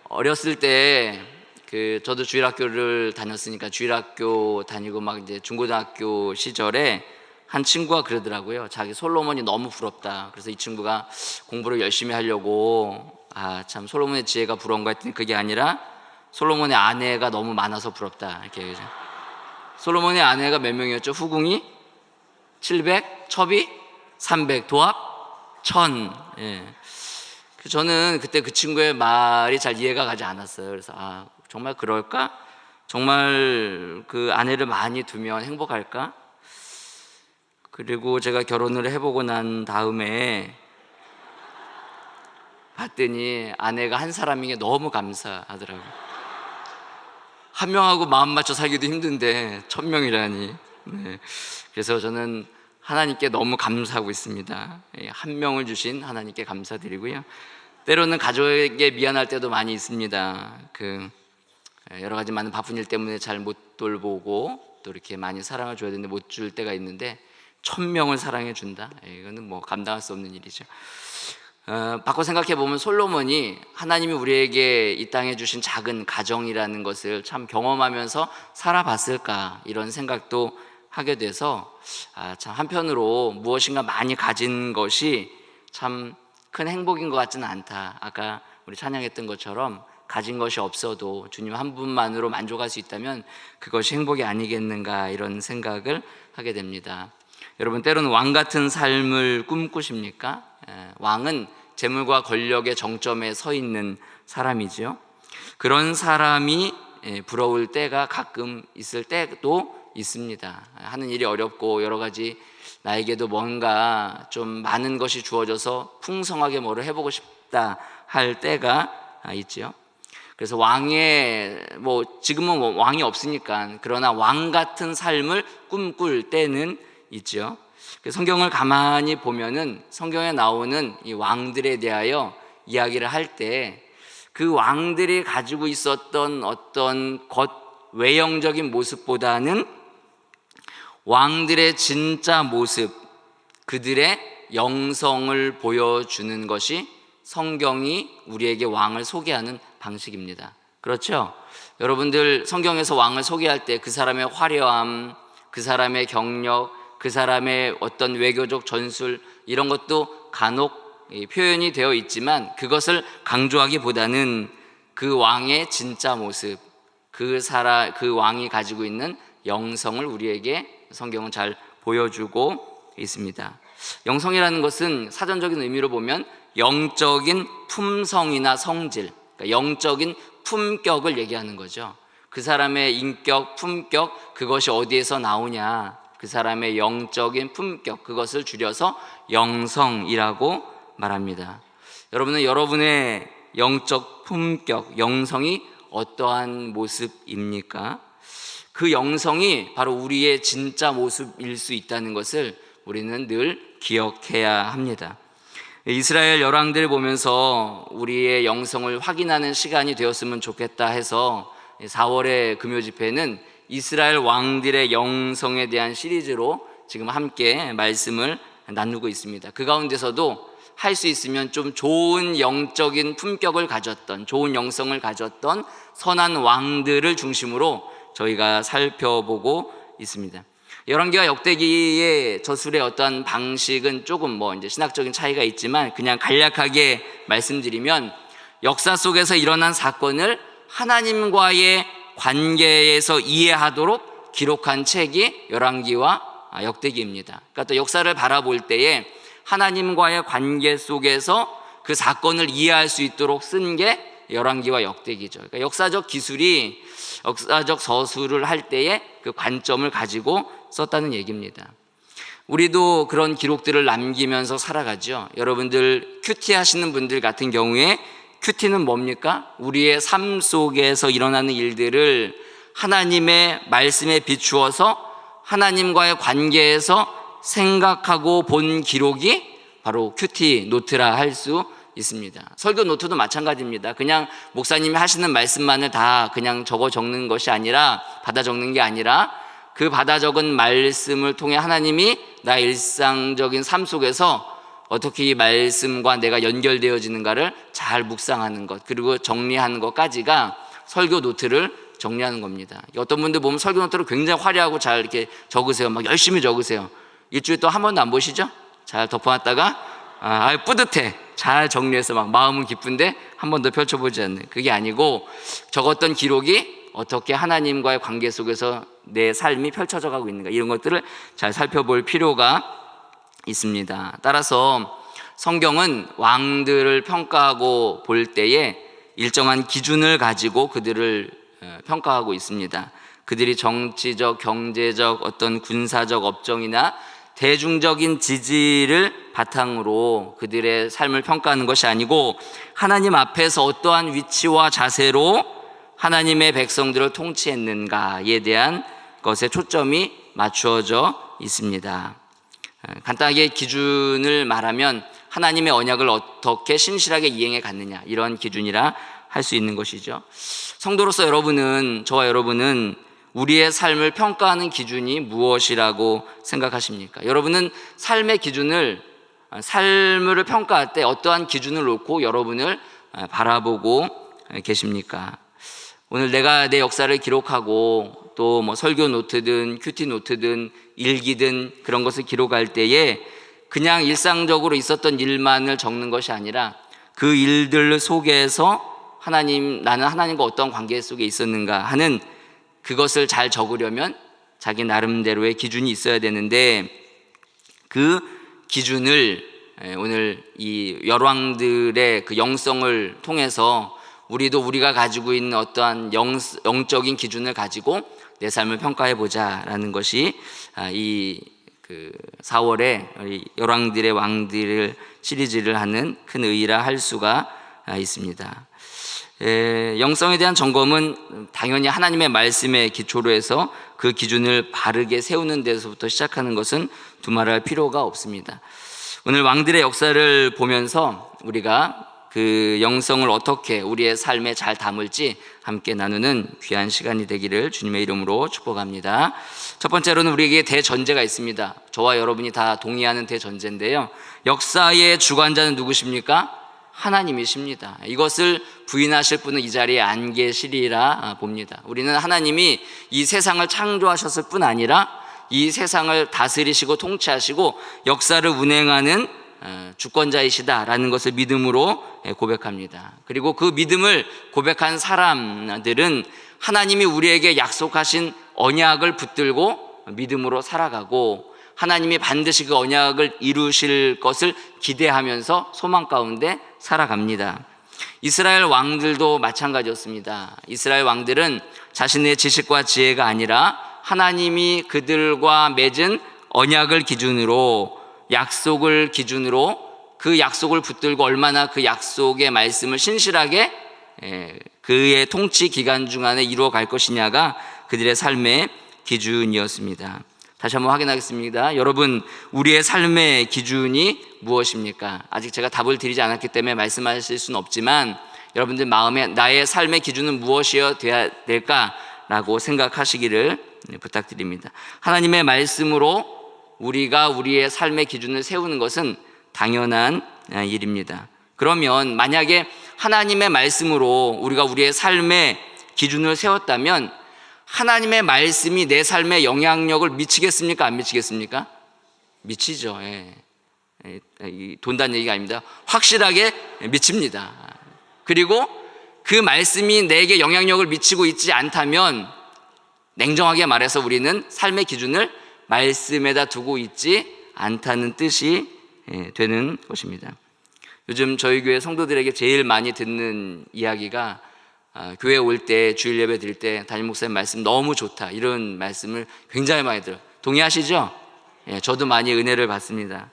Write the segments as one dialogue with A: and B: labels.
A: 어렸을 때 저도 주일학교를 다녔으니까 주일학교 다니고 막 이제 중고등학교 시절에 한 친구가 그러더라고요. 자기 솔로몬이 너무 부럽다. 그래서 이 친구가 공부를 열심히 하려고 참 솔로몬의 지혜가 부러운가 했더니 그게 아니라 솔로몬의 아내가 너무 많아서 부럽다. 이렇게 솔로몬의 아내가 몇 명이었죠? 후궁이 700, 첩이 300, 도합 1000. 예. 저는 그때 그 친구의 말이 잘 이해가 가지 않았어요. 그래서 정말 그럴까? 정말 그 아내를 많이 두면 행복할까? 그리고 제가 결혼을 해보고 난 다음에 봤더니 아내가 한 사람인 게 너무 감사하더라고요. 한 명하고 마음 맞춰 살기도 힘든데 1000명이라니. 네. 그래서 저는 하나님께 너무 감사하고 있습니다. 한 명을 주신 하나님께 감사드리고요. 때로는 가족에게 미안할 때도 많이 있습니다. 여러 가지 많은 바쁜 일 때문에 잘 못 돌보고 또 이렇게 많이 사랑을 줘야 되는데 못 줄 때가 있는데 1000명을 사랑해 준다? 이거는 뭐 감당할 수 없는 일이죠. 바꿔 생각해 보면 솔로몬이 하나님이 우리에게 이 땅에 주신 작은 가정이라는 것을 참 경험하면서 살아봤을까 이런 생각도 하게 돼서 참 한편으로 무엇인가 많이 가진 것이 참 큰 행복인 것 같지는 않다. 아까 우리 찬양했던 것처럼 가진 것이 없어도 주님 한 분만으로 만족할 수 있다면 그것이 행복이 아니겠는가 이런 생각을 하게 됩니다. 여러분, 때로는 왕 같은 삶을 꿈꾸십니까? 왕은 재물과 권력의 정점에 서 있는 사람이죠. 그런 사람이 부러울 때가 가끔 있을 때도 있습니다. 하는 일이 어렵고 여러 가지 나에게도 뭔가 좀 많은 것이 주어져서 풍성하게 뭐를 해보고 싶다 할 때가 있죠. 그래서 지금은 왕이 없으니까 그러나 왕 같은 삶을 꿈꿀 때는 있죠. 성경을 가만히 보면은 성경에 나오는 이 왕들에 대하여 이야기를 할 때 그 왕들이 가지고 있었던 어떤 외형적인 모습보다는 왕들의 진짜 모습, 그들의 영성을 보여주는 것이 성경이 우리에게 왕을 소개하는 방식입니다. 그렇죠? 여러분들 성경에서 왕을 소개할 때 그 사람의 화려함, 그 사람의 경력, 그 사람의 어떤 외교적 전술 이런 것도 간혹 표현이 되어 있지만 그것을 강조하기보다는 그 왕의 진짜 모습, 그 왕이 가지고 있는 영성을 우리에게 성경은 잘 보여주고 있습니다. 영성이라는 것은 사전적인 의미로 보면 영적인 품성이나 성질, 그러니까 영적인 품격을 얘기하는 거죠. 그 사람의 인격, 품격, 그것이 어디에서 나오냐, 그 사람의 영적인 품격, 그것을 줄여서 영성이라고 말합니다. 여러분은 여러분의 영적 품격, 영성이 어떠한 모습입니까? 그 영성이 바로 우리의 진짜 모습일 수 있다는 것을 우리는 늘 기억해야 합니다. 이스라엘 열왕들을 보면서 우리의 영성을 확인하는 시간이 되었으면 좋겠다 해서 4월의 금요 집회는 이스라엘 왕들의 영성에 대한 시리즈로 지금 함께 말씀을 나누고 있습니다. 그 가운데서도 할 수 있으면 좀 좋은 영적인 품격을 가졌던, 좋은 영성을 가졌던 선한 왕들을 중심으로 저희가 살펴보고 있습니다. 열왕기와 역대기의 저술의 어떠한 방식은 조금 이제 신학적인 차이가 있지만 그냥 간략하게 말씀드리면 역사 속에서 일어난 사건을 하나님과의 관계에서 이해하도록 기록한 책이 열왕기와 역대기입니다. 그러니까 또 역사를 바라볼 때에 하나님과의 관계 속에서 그 사건을 이해할 수 있도록 쓴 게 열왕기와 역대기죠. 그러니까 역사적 기술이 역사적 서술을 할 때에 그 관점을 가지고 썼다는 얘기입니다. 우리도 그런 기록들을 남기면서 살아가죠. 여러분들 큐티 하시는 분들 같은 경우에 큐티는 뭡니까? 우리의 삶 속에서 일어나는 일들을 하나님의 말씀에 비추어서 하나님과의 관계에서 생각하고 본 기록이 바로 큐티 노트라 할 수 있습니다. 설교 노트도 마찬가지입니다. 그냥 목사님이 하시는 말씀만을 다 그냥 적는 것이 아니라, 받아 적는 게 아니라 그 받아 적은 말씀을 통해 하나님이 나의 일상적인 삶 속에서 어떻게 이 말씀과 내가 연결되어지는가를 잘 묵상하는 것, 그리고 정리하는 것까지가 설교 노트를 정리하는 겁니다. 어떤 분들 보면 설교 노트를 굉장히 화려하고 잘 이렇게 적으세요. 막 열심히 적으세요. 일주일에 또 한 번도 안 보시죠? 잘 덮어놨다가 뿌듯해. 잘 정리해서 막 마음은 기쁜데 한 번 더 펼쳐보지 않는, 그게 아니고 적었던 기록이 어떻게 하나님과의 관계 속에서 내 삶이 펼쳐져 가고 있는가, 이런 것들을 잘 살펴볼 필요가 있습니다. 따라서 성경은 왕들을 평가하고 볼 때에 일정한 기준을 가지고 그들을 평가하고 있습니다. 그들이 정치적, 경제적, 어떤 군사적 업적이나 대중적인 지지를 바탕으로 그들의 삶을 평가하는 것이 아니고 하나님 앞에서 어떠한 위치와 자세로 하나님의 백성들을 통치했는가에 대한 것에 초점이 맞추어져 있습니다. 간단하게 기준을 말하면 하나님의 언약을 어떻게 신실하게 이행해 갔느냐, 이런 기준이라 할 수 있는 것이죠. 성도로서 저와 여러분은 우리의 삶을 평가하는 기준이 무엇이라고 생각하십니까? 여러분은 삶의 기준을, 삶을 평가할 때 어떠한 기준을 놓고 여러분을 바라보고 계십니까? 오늘 내가 내 역사를 기록하고 또 뭐 설교 노트든 큐티 노트든 일기든 그런 것을 기록할 때에 그냥 일상적으로 있었던 일만을 적는 것이 아니라 그 일들 속에서 나는 하나님과 어떤 관계 속에 있었는가 하는 그것을 잘 적으려면 자기 나름대로의 기준이 있어야 되는데, 그 기준을 오늘 이 열왕들의 그 영성을 통해서 우리가 가지고 있는 어떠한 영적인 기준을 가지고 내 삶을 평가해 보자라는 것이 이 4월에 열왕들의 왕들을 시리즈를 하는 큰 의의라 할 수가 있습니다. 영성에 대한 점검은 당연히 하나님의 말씀에 기초로 해서 그 기준을 바르게 세우는 데서부터 시작하는 것은 두말할 필요가 없습니다. 오늘 왕들의 역사를 보면서 우리가 그 영성을 어떻게 우리의 삶에 잘 담을지 함께 나누는 귀한 시간이 되기를 주님의 이름으로 축복합니다. 첫 번째로는 우리에게 대전제가 있습니다. 저와 여러분이 다 동의하는 대전제인데요, 역사의 주관자는 누구십니까? 하나님이십니다. 이것을 부인하실 분은 이 자리에 안 계시리라 봅니다. 우리는 하나님이 이 세상을 창조하셨을 뿐 아니라 이 세상을 다스리시고 통치하시고 역사를 운행하는 주권자이시다라는 것을 믿음으로 고백합니다. 그리고 그 믿음을 고백한 사람들은 하나님이 우리에게 약속하신 언약을 붙들고 믿음으로 살아가고 하나님이 반드시 그 언약을 이루실 것을 기대하면서 소망 가운데 살아갑니다. 이스라엘 왕들도 마찬가지였습니다. 이스라엘 왕들은 자신의 지식과 지혜가 아니라 하나님이 그들과 맺은 언약을 기준으로, 약속을 기준으로 그 약속을 붙들고 얼마나 그 약속의 말씀을 신실하게 그의 통치 기간 중 안에 이루어 갈 것이냐가 그들의 삶의 기준이었습니다. 다시 한번 확인하겠습니다. 여러분, 우리의 삶의 기준이 무엇입니까? 아직 제가 답을 드리지 않았기 때문에 말씀하실 수는 없지만 여러분들 마음에 나의 삶의 기준은 무엇이어야 될까라고 생각하시기를 부탁드립니다. 하나님의 말씀으로 우리가 우리의 삶의 기준을 세우는 것은 당연한 일입니다. 그러면 만약에 하나님의 말씀으로 우리가 우리의 삶의 기준을 세웠다면 하나님의 말씀이 내 삶에 영향력을 미치겠습니까? 안 미치겠습니까? 미치죠. 돈다는 얘기가 아닙니다. 확실하게 미칩니다. 그리고 그 말씀이 내게 영향력을 미치고 있지 않다면 냉정하게 말해서 우리는 삶의 기준을 말씀에다 두고 있지 않다는 뜻이 되는 것입니다. 요즘 저희 교회 성도들에게 제일 많이 듣는 이야기가 교회 올 때, 주일 예배 드릴 때 담임 목사님 말씀 너무 좋다, 이런 말씀을 굉장히 많이 들어요. 동의하시죠? 저도 많이 은혜를 받습니다.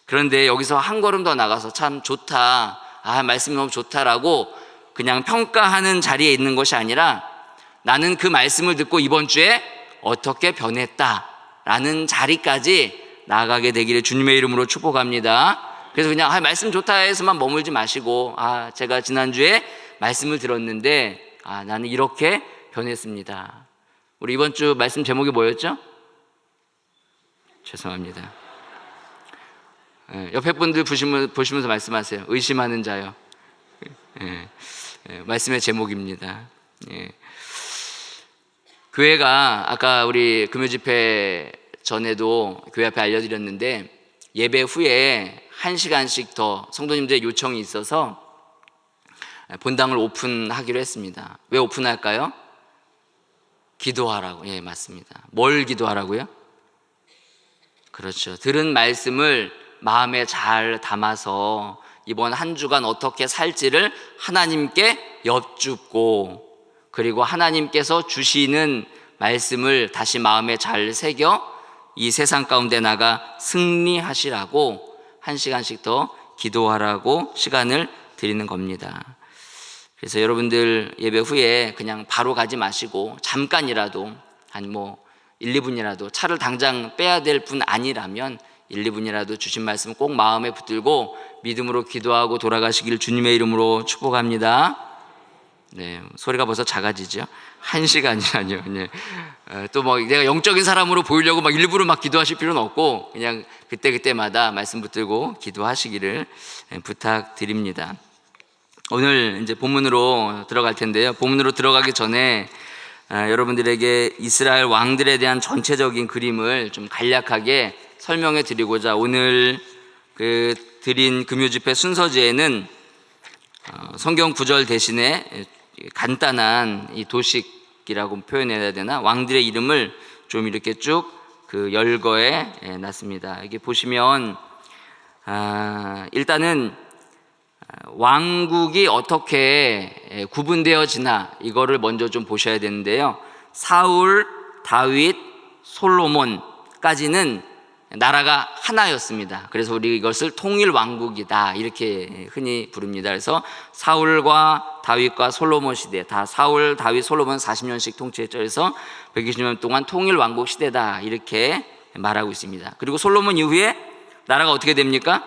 A: 그런데 여기서 한 걸음 더 나가서 참 좋다, 말씀이 너무 좋다라고 그냥 평가하는 자리에 있는 것이 아니라 나는 그 말씀을 듣고 이번 주에 어떻게 변했다라는 자리까지 나아가게 되기를 주님의 이름으로 축복합니다. 그래서 그냥 말씀 좋다 해서만 머물지 마시고 제가 지난주에 말씀을 들었는데 나는 이렇게 변했습니다. 우리 이번 주 말씀 제목이 뭐였죠? 죄송합니다. 옆에 분들 보시면서 말씀하세요. 의심하는 자요. 말씀의 제목입니다. 교회가 아까 우리 금요집회 전에도 교회 앞에 알려드렸는데, 예배 후에 1시간씩 더 성도님들의 요청이 있어서 본당을 오픈하기로 했습니다. 왜 오픈할까요? 기도하라고. 예, 맞습니다. 뭘 기도하라고요? 그렇죠. 들은 말씀을 마음에 잘 담아서 이번 한 주간 어떻게 살지를 하나님께 여쭙고, 그리고 하나님께서 주시는 말씀을 다시 마음에 잘 새겨 이 세상 가운데 나가 승리하시라고 1시간씩 더 기도하라고 시간을 드리는 겁니다. 그래서 여러분들 예배 후에 그냥 바로 가지 마시고 잠깐이라도 한 1, 2분이라도 차를 당장 빼야 될 분 아니라면 1, 2분이라도 주신 말씀 꼭 마음에 붙들고 믿음으로 기도하고 돌아가시길 주님의 이름으로 축복합니다. 네, 소리가 벌써 작아지죠. 1시간이라뇨. 네. 또 내가 영적인 사람으로 보이려고 일부러 기도하실 필요는 없고 그냥 그때마다 말씀 붙들고 기도하시기를 부탁드립니다. 오늘 이제 본문으로 들어갈 텐데요. 본문으로 들어가기 전에 여러분들에게 이스라엘 왕들에 대한 전체적인 그림을 좀 간략하게 설명해 드리고자 오늘 드린 금요집회 순서지에는 성경 구절 대신에 간단한 이 도식이라고 표현해야 되나, 왕들의 이름을 좀 이렇게 쭉 열거해 놨습니다. 여기 보시면 일단은 왕국이 어떻게 구분되어지나 이거를 먼저 좀 보셔야 되는데요. 사울, 다윗, 솔로몬까지는 나라가 하나였습니다. 그래서 우리 이것을 통일왕국이다 이렇게 흔히 부릅니다. 그래서 사울과 다윗과 솔로몬 시대, 다 사울, 다윗, 솔로몬 40년씩 통치했죠. 그래서 120년 동안 통일왕국 시대다 이렇게 말하고 있습니다. 그리고 솔로몬 이후에 나라가 어떻게 됩니까?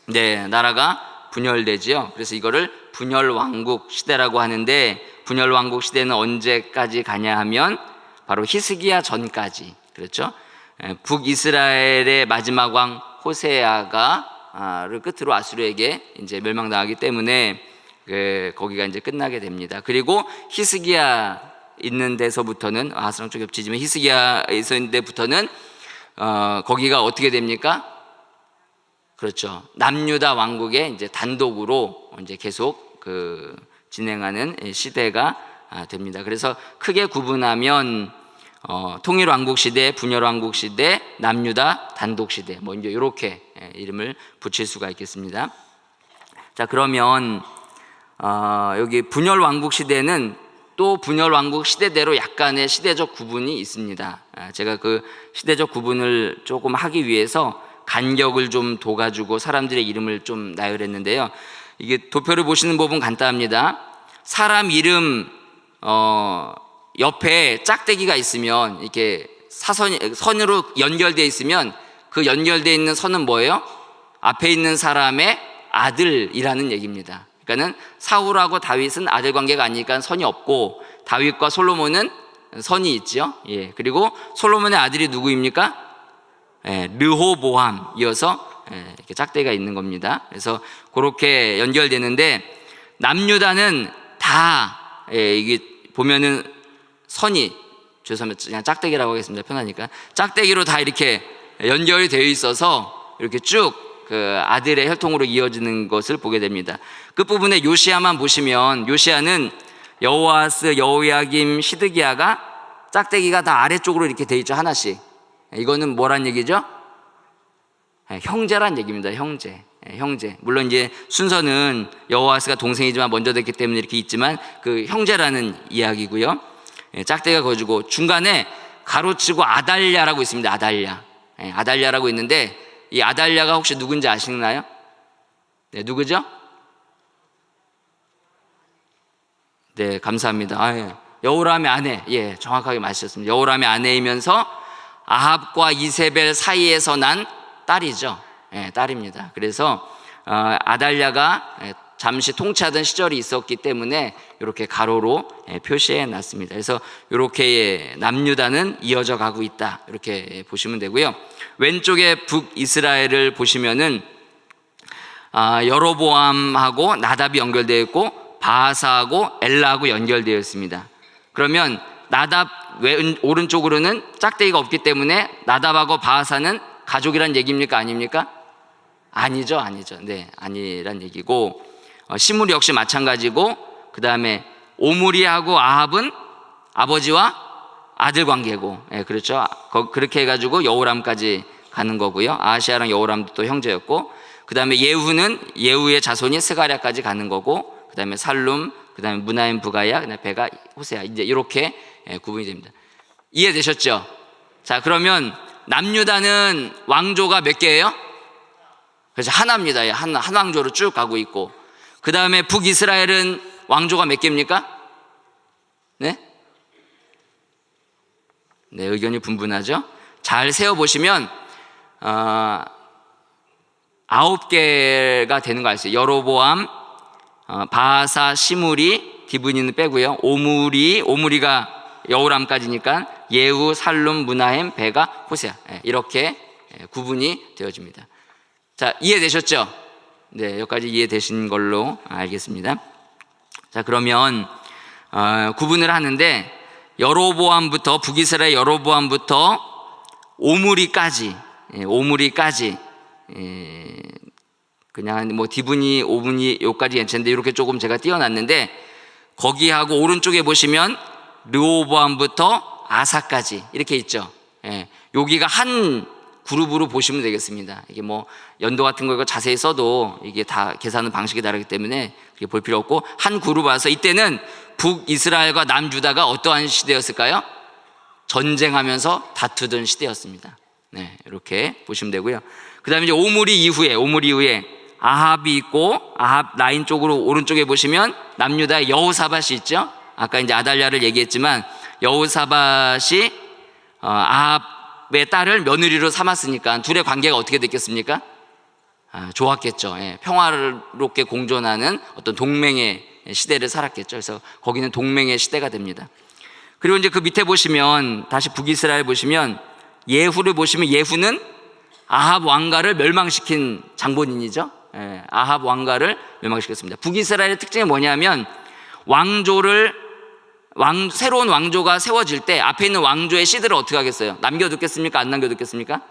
A: 네, 나라가 분열되지요. 그래서 이거를 분열왕국 시대라고 하는데, 분열왕국 시대는 언제까지 가냐 하면 바로 히스기야 전까지. 그렇죠? 북이스라엘의 마지막 왕 호세아가를 끝으로 아수르에게 이제 멸망당하기 때문에 거기가 이제 끝나게 됩니다. 그리고 히스기야 있는 데서부터는 아스랑 쪽 겹치지만 히스기야 있는 데부터는 거기가 어떻게 됩니까? 그렇죠. 남유다 왕국의 이제 단독으로 이제 계속 진행하는 시대가 됩니다. 그래서 크게 구분하면 통일왕국 시대, 분열왕국 시대, 남유다 단독 시대, 이제 이렇게 이름을 붙일 수가 있겠습니다. 자, 그러면 여기 분열왕국 시대는 또 분열왕국 시대대로 약간의 시대적 구분이 있습니다. 제가 그 시대적 구분을 조금 하기 위해서 간격을 좀 둬가지고 사람들의 이름을 좀 나열했는데요. 이게 도표를 보시는 법은 간단합니다. 사람 이름 옆에 짝대기가 있으면 이렇게 선으로 연결되어 있으면 그 연결되어 있는 선은 뭐예요? 앞에 있는 사람의 아들이라는 얘기입니다. 그러니까는 사울하고 다윗은 아들 관계가 아니니까 선이 없고, 다윗과 솔로몬은 선이 있죠. 예. 그리고 솔로몬의 아들이 누구입니까? 르호보암 이어서 이렇게 짝대기가 있는 겁니다. 그래서 그렇게 연결되는데, 남유다는 다 이게 보면은 선이, 죄송합니다, 그냥 짝대기라고 하겠습니다. 편하니까 짝대기로 다 이렇게 연결이 되어 있어서 이렇게 쭉 아들의 혈통으로 이어지는 것을 보게 됩니다. 끝부분에 요시야만 보시면, 요시야는 여호아스, 여호야김, 시드기야가 짝대기가 다 아래쪽으로 이렇게 되어 있죠. 하나씩. 이거는 뭐란 얘기죠? 형제란 얘기입니다. 형제. 물론 이제 순서는 여호아스가 동생이지만 먼저 됐기 때문에 이렇게 있지만 그 형제라는 이야기고요. 짝대기가 거주고, 중간에 가로치고 아달랴라고 있습니다. 아달랴라고 있는데, 이 아달랴가 혹시 누군지 아시나요? 네, 누구죠? 네, 감사합니다. 여호람의 아내. 예, 정확하게 맞으셨습니다. 여호람의 아내이면서 아합과 이세벨 사이에서 난 딸이죠. 딸입니다. 그래서 아달랴가 잠시 통치하던 시절이 있었기 때문에 이렇게 가로로 표시해 놨습니다. 그래서 이렇게 남유다는 이어져 가고 있다, 이렇게 보시면 되고요. 왼쪽에 북이스라엘을 보시면은 여로보암하고 나답이 연결되어 있고 바하사하고 엘라하고 연결되어 있습니다. 그러면 나답 오른쪽으로는 짝대기가 없기 때문에 나답하고 바하사는 가족이란 얘기입니까? 아닙니까? 아니죠. 네, 아니란 얘기고, 시므리 역시 마찬가지고, 그 다음에 오므리하고 아합은 아버지와 아들 관계고, 그렇죠. 그렇게 해가지고 여호람까지 가는 거고요. 아하시아랑 여호람도 또 형제였고, 그 다음에 예후는 예후의 자손이 스가랴까지 가는 거고, 그 다음에 살룸, 그 다음에 무나임 부가야, 그 다음에 베가 호세아, 이제 이렇게 구분이 됩니다. 이해되셨죠? 자, 그러면 남유다는 왕조가 몇 개예요? 그래서 하나입니다. 한 왕조로 쭉 가고 있고, 그 다음에 북이스라엘은 왕조가 몇 개입니까? 네? 네, 의견이 분분하죠? 잘 세어보시면 9개가 되는 거 아시죠? 여로보암, 바하사, 시므리, 디브니는 빼고요. 오므리가 여호람까지니까 예후, 살룸, 무나햄, 베가, 호세아, 이렇게 구분이 되어집니다. 자, 이해되셨죠? 네, 여기까지 이해되신 걸로 알겠습니다. 자, 그러면 구분을 하는데, 여로보암부터, 북이스라엘 여로보암부터 오므리까지, 그냥 뭐 디브니, 오므니 요까지 괜찮은데 이렇게 조금 제가 띄워놨는데, 거기하고 오른쪽에 보시면 르호보암부터 아사까지 이렇게 있죠. 여기가 한 그룹으로 보시면 되겠습니다. 이게 뭐 연도 같은 거 이거 자세히 써도 이게 다 계산하는 방식이 다르기 때문에 그게 볼 필요 없고, 한 그룹 와서 이때는 북이스라엘과 남유다가 어떠한 시대였을까요? 전쟁하면서 다투던 시대였습니다. 네, 이렇게 보시면 되고요. 그 다음에 이제 오므리 이후에 아합이 있고, 아합 라인 쪽으로 오른쪽에 보시면 남유다의 여호사밧이 있죠. 아까 이제 아달랴를 얘기했지만 여호사밧이 아합의 딸을 며느리로 삼았으니까 둘의 관계가 어떻게 됐겠습니까? 좋았겠죠. 평화롭게 공존하는 어떤 동맹의 시대를 살았겠죠. 그래서 거기는 동맹의 시대가 됩니다. 그리고 이제 그 밑에 보시면 다시 북이스라엘 보시면 예후를 보시면 예후는 아합 왕가를 멸망시킨 장본인이죠. 아합 왕가를 멸망시켰습니다. 북이스라엘의 특징이 뭐냐면 새로운 왕조가 세워질 때 앞에 있는 왕조의 씨들을 어떻게 하겠어요? 남겨두겠습니까? 안 남겨두겠습니까?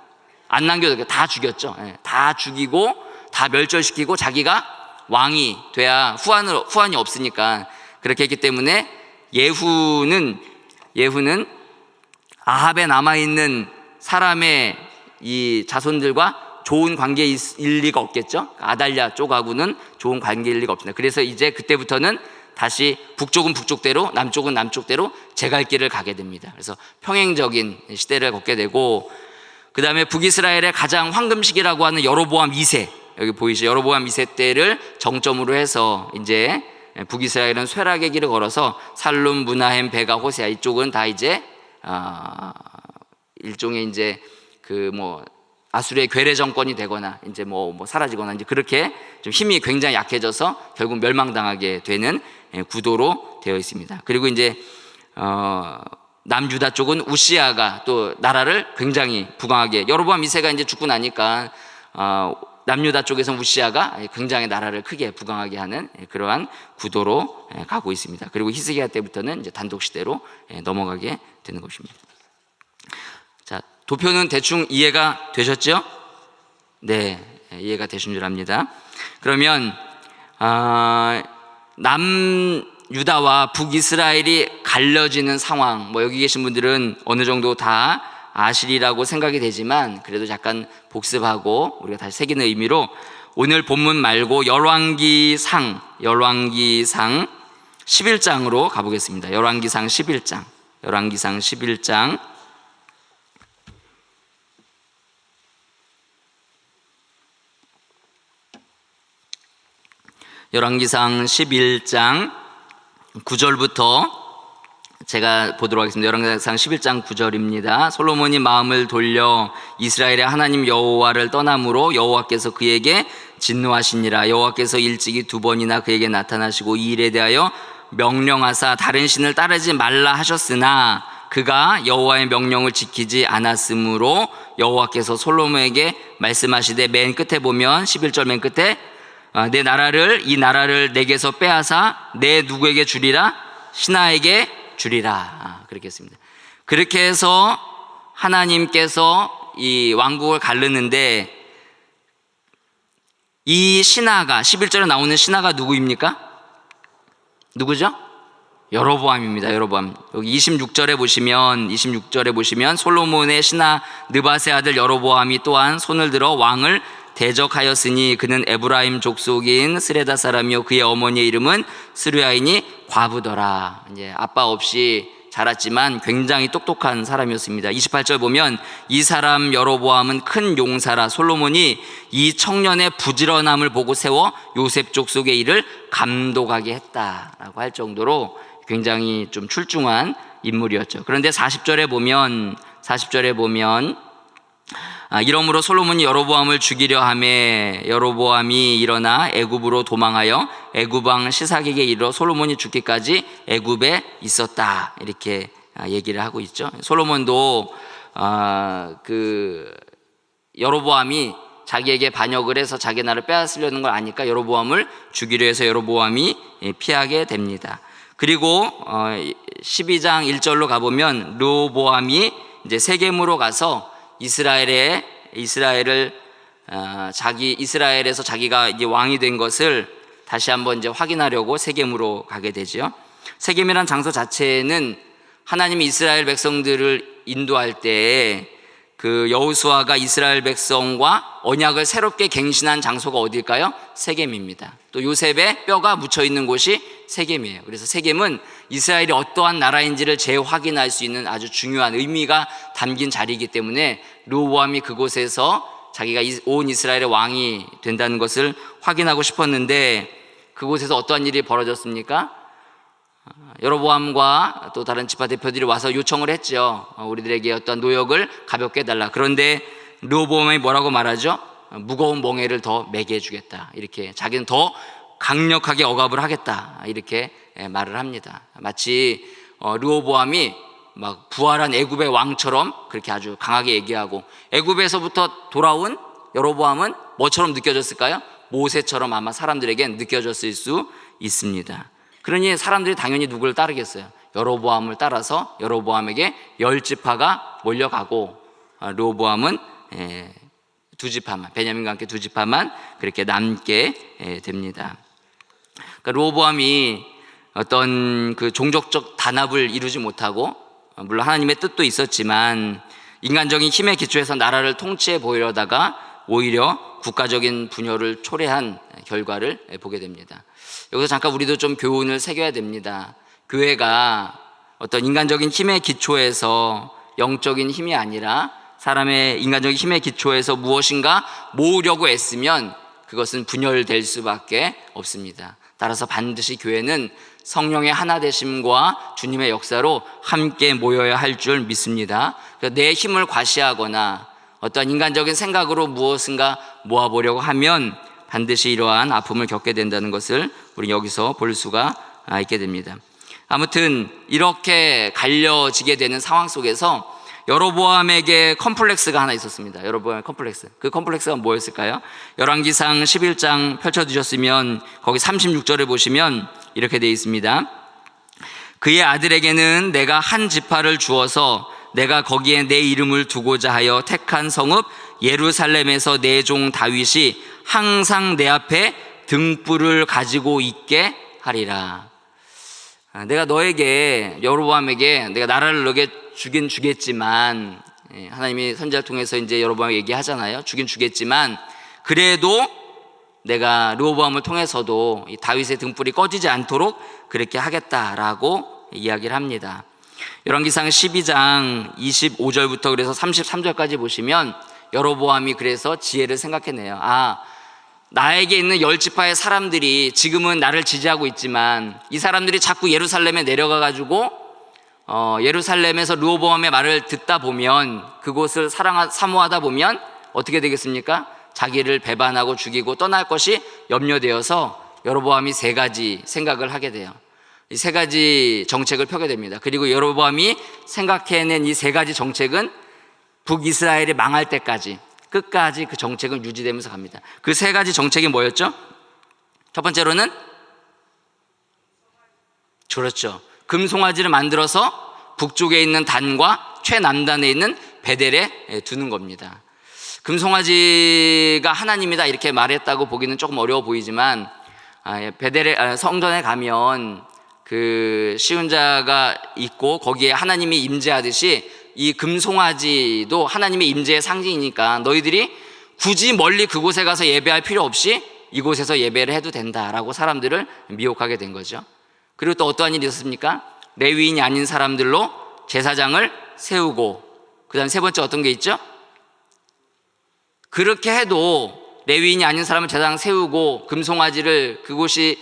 A: 안 남겨두겠어요. 다 죽였죠. 다 죽이고 다 멸절시키고 자기가 왕이 돼야 후환이 없으니까 그렇게 했기 때문에 예후는 아합에 남아있는 사람의 이 자손들과 좋은 관계일 리가 없겠죠. 아달랴 쪽하고는 좋은 관계일 리가 없습니다. 그래서 이제 그때부터는 다시 북쪽은 북쪽대로, 남쪽은 남쪽대로 제 갈 길을 가게 됩니다. 그래서 평행적인 시대를 걷게 되고, 그 다음에 북이스라엘의 가장 황금 시기라고 하는 여로보암 2세, 여기 보이시죠? 여로보암 2세 때를 정점으로 해서 이제 북이스라엘은 쇠락의 길을 걸어서 살룸, 무나햄, 베가, 호세아 이쪽은 다 이제 일종의 이제 그 뭐 아수르의 괴뢰 정권이 되거나 이제 뭐 사라지거나 이제 그렇게 좀 힘이 굉장히 약해져서 결국 멸망당하게 되는 구도로 되어 있습니다. 그리고 이제 남유다 쪽은 우시아가 또 나라를 굉장히 부강하게, 여로보암 2세가 이제 죽고 나니까 남유다 쪽에서는 우시아가 굉장히 나라를 크게 부강하게 하는 그러한 구도로 가고 있습니다. 그리고 히스기야 때부터는 이제 단독 시대로 넘어가게 되는 것입니다. 자, 도표는 대충 이해가 되셨죠? 네, 이해가 되신 줄 압니다. 그러면 남유다와 북이스라엘이 갈려지는 상황, 뭐 여기 계신 분들은 어느 정도 다 아시리라고 생각이 되지만 그래도 잠깐 복습하고 우리가 다시 새기는 의미로 오늘 본문 말고 열왕기상 11장으로 가보겠습니다. 열왕기상 11장. 열왕기상 11장 9절부터 제가 보도록 하겠습니다. 열왕기상 11장 9절입니다. 솔로몬이 마음을 돌려 이스라엘의 하나님 여호와를 떠남으로 여호와께서 그에게 진노하시니라. 여호와께서 일찍이 2번이나 그에게 나타나시고 이 일에 대하여 명령하사 다른 신을 따르지 말라 하셨으나 그가 여호와의 명령을 지키지 않았으므로 여호와께서 솔로몬에게 말씀하시되, 맨 끝에 보면 11절 맨 끝에 이 나라를 내게서 빼앗아 내 누구에게 주리라? 신하에게 주리라. 그렇게 했습니다. 그렇게 해서 하나님께서 이 왕국을 가르는데, 이 신하가 11절에 나오는 신하가 누구입니까? 누구죠? 여로보암입니다. 여로보암. 여기 26절에 보시면 솔로몬의 신하 느밧의 아들 여로보암이 또한 손을 들어 왕을 대적하였으니 그는 에브라임 족속인 스레다 사람이요 그의 어머니의 이름은 스루야이니 과부더라. 이제 아빠 없이 자랐지만 굉장히 똑똑한 사람이었습니다. 28절 보면 이 사람 여로보암은 큰 용사라. 솔로몬이 이 청년의 부지런함을 보고 세워 요셉 족속의 일을 감독하게 했다라고 할 정도로 굉장히 좀 출중한 인물이었죠. 그런데 40절에 보면 이러므로 솔로몬이 여로보암을 죽이려 하매 여로보암이 일어나 애굽으로 도망하여 애굽 왕 시삭에게 이르러 솔로몬이 죽기까지 애굽에 있었다, 이렇게 얘기를 하고 있죠. 솔로몬도 여로보암이 자기에게 반역을 해서 자기 나라를 빼앗으려는 걸 아니까 여로보암을 죽이려 해서 여로보암이 피하게 됩니다. 그리고 12장 1절로 가보면 르호보암이 이제 세겜으로 가서 이스라엘에서 자기가 이제 왕이 된 것을 다시 한번 이제 확인하려고 세겜으로 가게 되죠. 세겜이란 장소 자체는 하나님이 이스라엘 백성들을 인도할 때에 그 여호수아가 이스라엘 백성과 언약을 새롭게 갱신한 장소가 어딜까요? 세겜입니다. 또 요셉의 뼈가 묻혀 있는 곳이 세겜이에요. 그래서 세겜은 이스라엘이 어떠한 나라인지를 재확인할 수 있는 아주 중요한 의미가 담긴 자리이기 때문에 르호보암이 그곳에서 자기가 온 이스라엘의 왕이 된다는 것을 확인하고 싶었는데, 그곳에서 어떠한 일이 벌어졌습니까? 여로보암과 또 다른 지파 대표들이 와서 요청을 했죠. 우리들에게 어떤 노역을 가볍게 해달라. 그런데 르호보암이 뭐라고 말하죠? 무거운 멍에를 더 매게 해주겠다, 이렇게 자기는 더 강력하게 억압을 하겠다, 이렇게 말을 합니다. 마치 르호보암이 막 부활한 애굽의 왕처럼 그렇게 아주 강하게 얘기하고, 애굽에서부터 돌아온 여로보암은 뭐처럼 느껴졌을까요? 모세처럼 아마 사람들에게 느껴졌을 수 있습니다. 그러니 사람들이 당연히 누구를 따르겠어요? 여로보암을 따라서 여로보암에게 10지파가 몰려가고, 르호보암은 베냐민과 함께 2지파만 그렇게 남게 됩니다. 그러니까 르호보암이 어떤 그 종족적 단합을 이루지 못하고, 물론 하나님의 뜻도 있었지만 인간적인 힘의 기초에서 나라를 통치해 보이려다가 오히려 국가적인 분열을 초래한 결과를 보게 됩니다. 여기서 잠깐 우리도 좀 교훈을 새겨야 됩니다. 교회가 어떤 인간적인 힘의 기초에서, 영적인 힘이 아니라 사람의 인간적인 힘의 기초에서 무엇인가 모으려고 애쓰면 그것은 분열될 수밖에 없습니다. 따라서 반드시 교회는 성령의 하나 되심과 주님의 역사로 함께 모여야 할 줄 믿습니다. 내 힘을 과시하거나 어떤 인간적인 생각으로 무엇인가 모아보려고 하면 반드시 이러한 아픔을 겪게 된다는 것을 우리 여기서 볼 수가 있게 됩니다. 아무튼 이렇게 갈려지게 되는 상황 속에서 여로보암에게 컴플렉스가 하나 있었습니다. 여로보암의 컴플렉스. 그 컴플렉스가 뭐였을까요? 열왕기상 11장 펼쳐주셨으면 거기 36절에 보시면 이렇게 되어 있습니다. 그의 아들에게는 내가 한 지파를 주어서 내가 거기에 내 이름을 두고자 하여 택한 성읍 예루살렘에서 내 종 다윗이 항상 내 앞에 등불을 가지고 있게 하리라. 내가 너에게, 여로보암에게 내가 나라를 너에게 주긴 주겠지만, 하나님이 선지자를 통해서 이제 여로보암 얘기하잖아요. 주긴 주겠지만 그래도 내가 르호보암을 통해서도 이 다윗의 등불이 꺼지지 않도록 그렇게 하겠다라고 이야기를 합니다. 열왕기상 12장 25절부터 그래서 33절까지 보시면 여로보암이 그래서 지혜를 생각해내요. 나에게 있는 10지파의 사람들이 지금은 나를 지지하고 있지만 이 사람들이 자꾸 예루살렘에 내려가가지고 예루살렘에서 르호보암의 말을 듣다 보면, 그곳을 사모하다 보면 어떻게 되겠습니까? 자기를 배반하고 죽이고 떠날 것이 염려되어서 여로보암이 세 가지 생각을 하게 돼요. 이 세 가지 정책을 펴게 됩니다. 그리고 여로보암이 생각해낸 이 세 가지 정책은 북이스라엘이 망할 때까지 끝까지 그 정책은 유지되면서 갑니다. 그 세 가지 정책이 뭐였죠? 첫 번째로는 그렇죠. 금송아지를 만들어서 북쪽에 있는 단과 최남단에 있는 베델에 두는 겁니다. 금송아지가 하나님이다 이렇게 말했다고 보기는 조금 어려워 보이지만 베델에 성전에 가면 그 시운자가 있고 거기에 하나님이 임재하듯이 이 금송아지도 하나님의 임재의 상징이니까 너희들이 굳이 멀리 그곳에 가서 예배할 필요 없이 이곳에서 예배를 해도 된다라고 사람들을 미혹하게 된 거죠. 그리고 또 어떠한 일이 있었습니까? 레위인이 아닌 사람들로 제사장을 세우고, 그 다음 세 번째 어떤 게 있죠? 그렇게 해도 레위인이 아닌 사람을 제사장 세우고 금송아지를 그곳이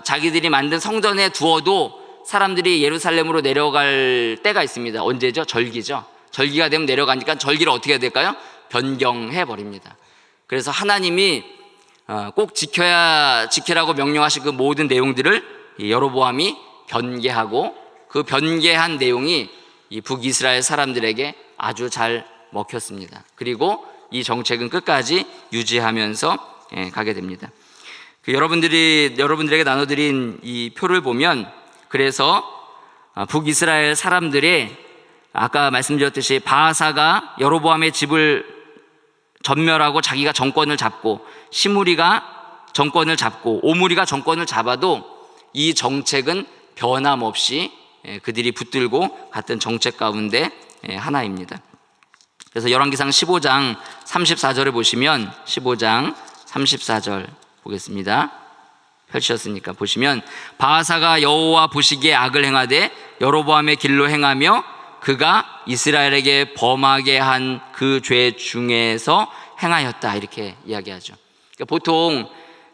A: 자기들이 만든 성전에 두어도 사람들이 예루살렘으로 내려갈 때가 있습니다. 언제죠? 절기죠. 절기가 되면 내려가니까 절기를 어떻게 해야 될까요? 변경해 버립니다. 그래서 하나님이 꼭 지키라고 명령하신 그 모든 내용들을 여로보암이 변개하고, 그 변개한 내용이 이 북이스라엘 사람들에게 아주 잘 먹혔습니다. 그리고 이 정책은 끝까지 유지하면서 가게 됩니다. 여러분들에게 나눠드린 이 표를 보면, 그래서 북이스라엘 사람들의 아까 말씀드렸듯이 바하사가 여로보암의 집을 전멸하고 자기가 정권을 잡고, 시므리가 정권을 잡고, 오므리가 정권을 잡아도 이 정책은 변함없이 그들이 붙들고 갔던 정책 가운데 하나입니다. 그래서 열왕기상 15장 34절을 보시면, 15장 34절 보겠습니다. 펼치셨으니까 보시면, 바하사가 여호와 보시기에 악을 행하되 여로보암의 길로 행하며 그가 이스라엘에게 범하게 한 그 죄 중에서 행하였다, 이렇게 이야기하죠. 그러니까 보통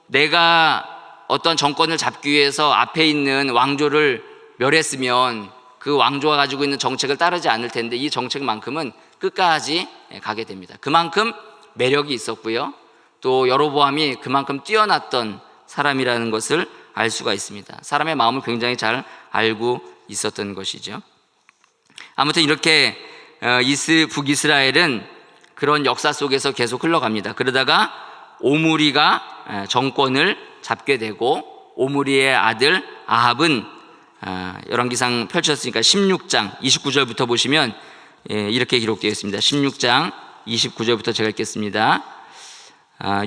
A: 내가 어떤 정권을 잡기 위해서 앞에 있는 왕조를 멸했으면 그 왕조가 가지고 있는 정책을 따르지 않을 텐데, 이 정책만큼은 끝까지 가게 됩니다. 그만큼 매력이 있었고요, 또 여로보암이 그만큼 뛰어났던 사람이라는 것을 알 수가 있습니다. 사람의 마음을 굉장히 잘 알고 있었던 것이죠. 아무튼 이렇게 북이스라엘은 그런 역사 속에서 계속 흘러갑니다. 그러다가 오므리가 정권을 잡게 되고, 오므리의 아들 아합은 열왕기상 펼쳤으니까 16장 29절부터 보시면 이렇게 기록되어 있습니다. 16장 29절부터 제가 읽겠습니다.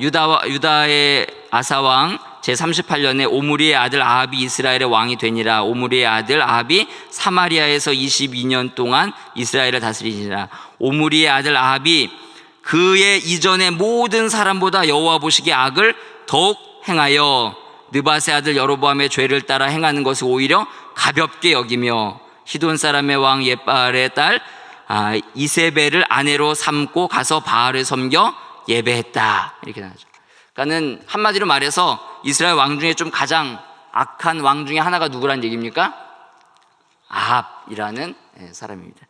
A: 유다의 아사왕 제38년에 오므리의 아들 아합이 이스라엘의 왕이 되니라. 오므리의 아들 아합이 사마리아에서 22년 동안 이스라엘을 다스리니라. 오므리의 아들 아합이 그의 이전의 모든 사람보다 여호와 보시기에 악을 더욱 행하여 느밧의 아들 여로보암의 죄를 따라 행하는 것을 오히려 가볍게 여기며 시돈 사람의 왕 옙바알의 딸 이세벨을 아내로 삼고 가서 바알을 섬겨 예배했다, 이렇게 나오죠. 그러니까는 한마디로 말해서 이스라엘 왕 중에 좀 가장 악한 왕 중에 하나가 누구란 얘기입니까? 아합이라는 사람입니다.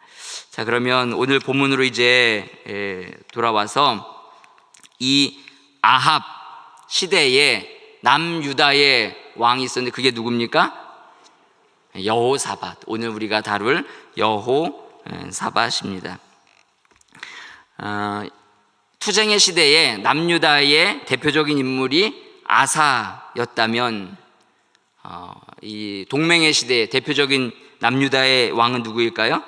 A: 자, 그러면 오늘 본문으로 이제 돌아와서 이 아합 시대에 남유다의 왕이 있었는데 그게 누굽니까? 여호사밧. 오늘 우리가 다룰 여호사밧입니다. 투쟁의 시대에 남유다의 대표적인 인물이 아사였다면, 이 동맹의 시대의 대표적인 남유다의 왕은 누구일까요?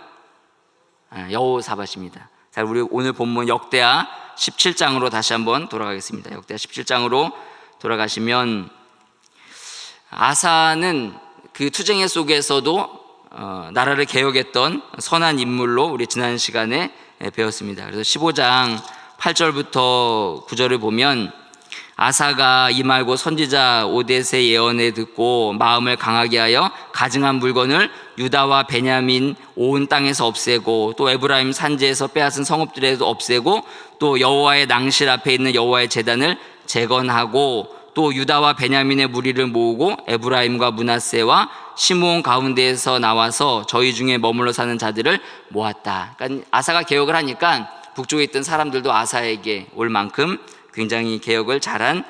A: 여호사밧입니다. 자, 우리 오늘 본문 역대하 17장으로 다시 한번 돌아가겠습니다. 역대하 17장으로 돌아가시면, 아사는 그 투쟁의 속에서도 나라를 개혁했던 선한 인물로 우리 지난 시간에 배웠습니다. 그래서 15장 8절부터 9절을 보면, 아사가 이 말고 선지자 오뎃의 예언을 듣고 마음을 강하게 하여 가증한 물건을 유다와 베냐민 온 땅에서 없애고, 또 에브라임 산지에서 빼앗은 성읍들에도 없애고, 또 여호와의 낭실 앞에 있는 여호와의 제단을 재건하고, 또 유다와 베냐민의 무리를 모으고 에브라임과 므낫세와 시므온 가운데에서 나와서 저희 중에 머물러 사는 자들을 모았다. 그러니까 아사가 개혁을 하니까 북쪽에 있던 사람들도 아사에게 올 만큼 굉장히 개혁을 잘한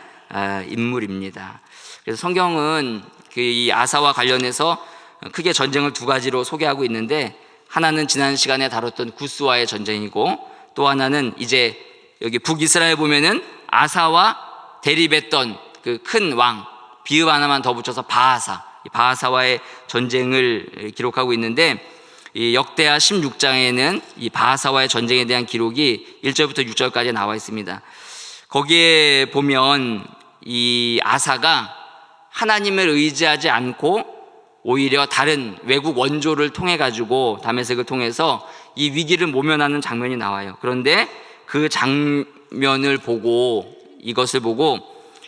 A: 인물입니다. 그래서 성경은 이 아사와 관련해서 크게 전쟁을 두 가지로 소개하고 있는데, 하나는 지난 시간에 다뤘던 구스와의 전쟁이고, 또 하나는 이제 여기 북이스라엘 보면은 아사와 대립했던 그 큰 왕, 비읍 하나만 더 붙여서 바하사와의 전쟁을 기록하고 있는데, 이 역대하 16장에는 이 바하사와의 전쟁에 대한 기록이 1절부터 6절까지 나와 있습니다. 거기에 보면 이 아사가 하나님을 의지하지 않고 오히려 다른 외국 원조를 통해 가지고 다메섹을 통해서 이 위기를 모면하는 장면이 나와요. 그런데 그 장면을 보고, 이것을 보고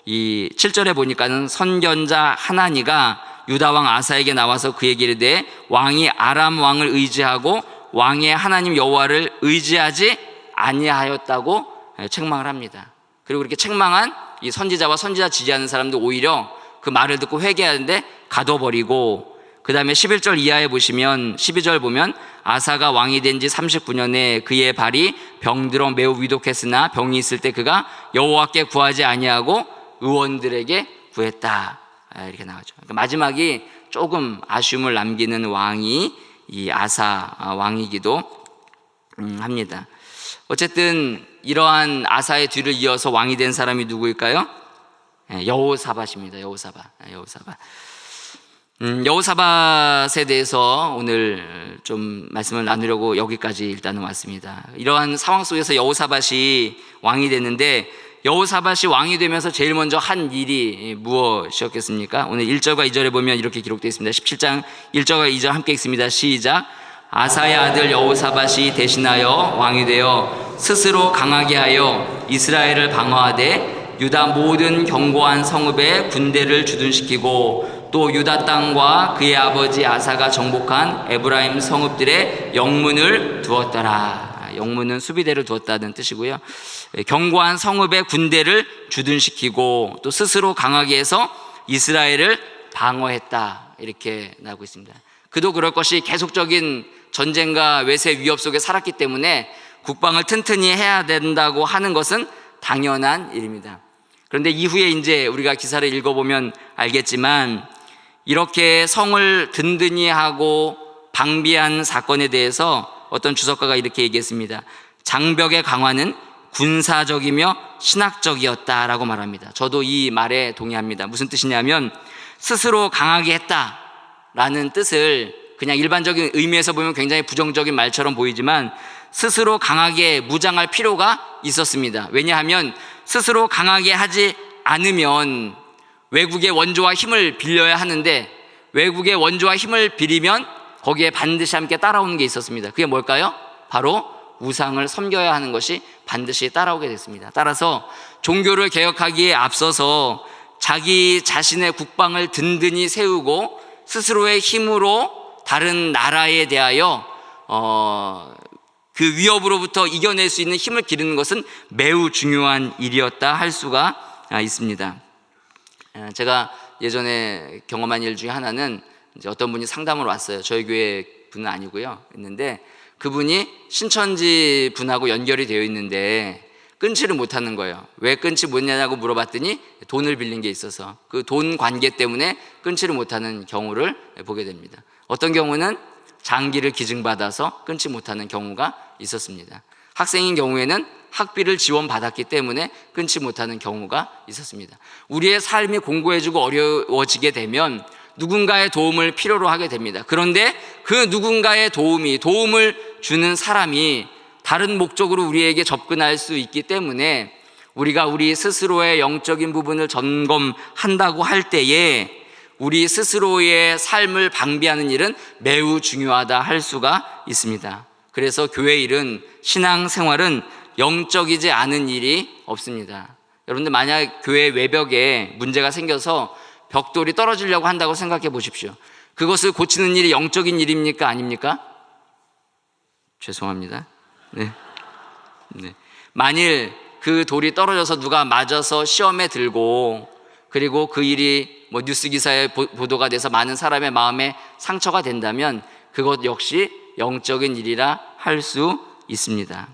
A: 이 7절에 보니까는 선견자 하나니가 유다 왕 아사에게 나와서 그에게 이르되 왕이 아람 왕을 의지하고 왕의 하나님 여호와를 의지하지 아니하였다고 책망을 합니다. 그리고 그렇게 책망한 이 선지자와 선지자 지지하는 사람도 오히려 그 말을 듣고 회개하는데 가둬버리고, 그 다음에 11절 이하에 보시면 12절 보면 아사가 왕이 된 지 39년에 그의 발이 병들어 매우 위독했으나 병이 있을 때 그가 여호와께 구하지 아니하고 의원들에게 구했다, 이렇게 나오죠. 그러니까 마지막이 조금 아쉬움을 남기는 왕이 이 아사 왕이기도 합니다. 어쨌든 이러한 아사의 뒤를 이어서 왕이 된 사람이 누구일까요? 여호사밧입니다. 여호사밧에 대해서 오늘 좀 말씀을 나누려고 여기까지 일단은 왔습니다. 이러한 상황 속에서 여호사밧이 왕이 됐는데, 여호사밧이 왕이 되면서 제일 먼저 한 일이 무엇이었겠습니까? 오늘 1절과 2절에 보면 이렇게 기록되어 있습니다. 17장 1절과 2절 함께 읽습니다. 시작. 아사의 아들 여호사밧이 대신하여 왕이 되어 스스로 강하게 하여 이스라엘을 방어하되 유다 모든 견고한 성읍에 군대를 주둔시키고 또 유다 땅과 그의 아버지 아사가 정복한 에브라임 성읍들의 영문을 두었더라. 영문은 수비대를 두었다는 뜻이고요. 견고한 성읍에 군대를 주둔시키고 또 스스로 강하게 해서 이스라엘을 방어했다, 이렇게 나오고 있습니다. 그도 그럴 것이 계속적인 전쟁과 외세 위협 속에 살았기 때문에 국방을 튼튼히 해야 된다고 하는 것은 당연한 일입니다. 그런데 이후에 이제 우리가 기사를 읽어보면 알겠지만, 이렇게 성을 든든히 하고 방비한 사건에 대해서 어떤 주석가가 이렇게 얘기했습니다. 장벽의 강화는 군사적이며 신학적이었다라고 말합니다. 저도 이 말에 동의합니다. 무슨 뜻이냐면, 스스로 강하게 했다라는 뜻을 그냥 일반적인 의미에서 보면 굉장히 부정적인 말처럼 보이지만, 스스로 강하게 무장할 필요가 있었습니다. 왜냐하면 스스로 강하게 하지 않으면 외국의 원조와 힘을 빌려야 하는데, 외국의 원조와 힘을 빌리면 거기에 반드시 함께 따라오는 게 있었습니다. 그게 뭘까요? 바로 우상을 섬겨야 하는 것이 반드시 따라오게 됐습니다. 따라서 종교를 개혁하기에 앞서서 자기 자신의 국방을 든든히 세우고 스스로의 힘으로 다른 나라에 대하여 그 위협으로부터 이겨낼 수 있는 힘을 기르는 것은 매우 중요한 일이었다 할 수가 있습니다. 제가 예전에 경험한 일 중에 하나는, 이제 어떤 분이 상담을 왔어요. 저희 교회 분은 아니고요. 있는데 그분이 신천지 분하고 연결이 되어 있는데 끊지를 못하는 거예요. 왜 끊지 못냐고 물어봤더니 돈을 빌린 게 있어서 그 돈 관계 때문에 끊지를 못하는 경우를 보게 됩니다. 어떤 경우는 장기를 기증받아서 끊지 못하는 경우가 있었습니다. 학생인 경우에는 학비를 지원받았기 때문에 끊지 못하는 경우가 있었습니다. 우리의 삶이 공고해지고 어려워지게 되면 누군가의 도움을 필요로 하게 됩니다. 그런데 그 누군가의 도움을 주는 사람이 다른 목적으로 우리에게 접근할 수 있기 때문에 우리가 우리 스스로의 영적인 부분을 점검한다고 할 때에 우리 스스로의 삶을 방비하는 일은 매우 중요하다 할 수가 있습니다. 그래서 교회 일은, 신앙생활은 영적이지 않은 일이 없습니다. 여러분들 만약 교회 외벽에 문제가 생겨서 벽돌이 떨어지려고 한다고 생각해 보십시오. 그것을 고치는 일이 영적인 일입니까? 아닙니까? 죄송합니다. 네. 만일 그 돌이 떨어져서 누가 맞아서 시험에 들고, 그리고 그 일이 뉴스 기사에 보도가 돼서 많은 사람의 마음에 상처가 된다면 그것 역시 영적인 일이라 할 수 있습니다.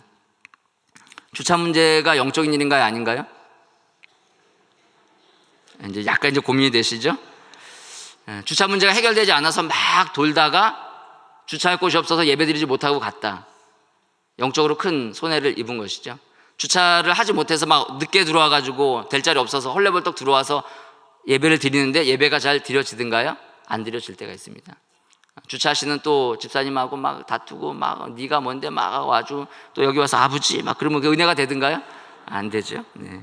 A: 주차 문제가 영적인 일인가요? 아닌가요? 이제 약간 이제 고민이 되시죠? 주차 문제가 해결되지 않아서 막 돌다가 주차할 곳이 없어서 예배드리지 못하고 갔다. 영적으로 큰 손해를 입은 것이죠. 주차를 하지 못해서 막 늦게 들어와가지고 될 자리 없어서 헐레벌떡 들어와서 예배를 드리는데 예배가 잘 드려지든가요? 안 드려질 때가 있습니다. 주차하시는 또 집사님하고 막 다투고 막 네가 뭔데 막 아주 또 여기 와서 아버지 막 그러면 그 은혜가 되든가요? 안 되죠. 네.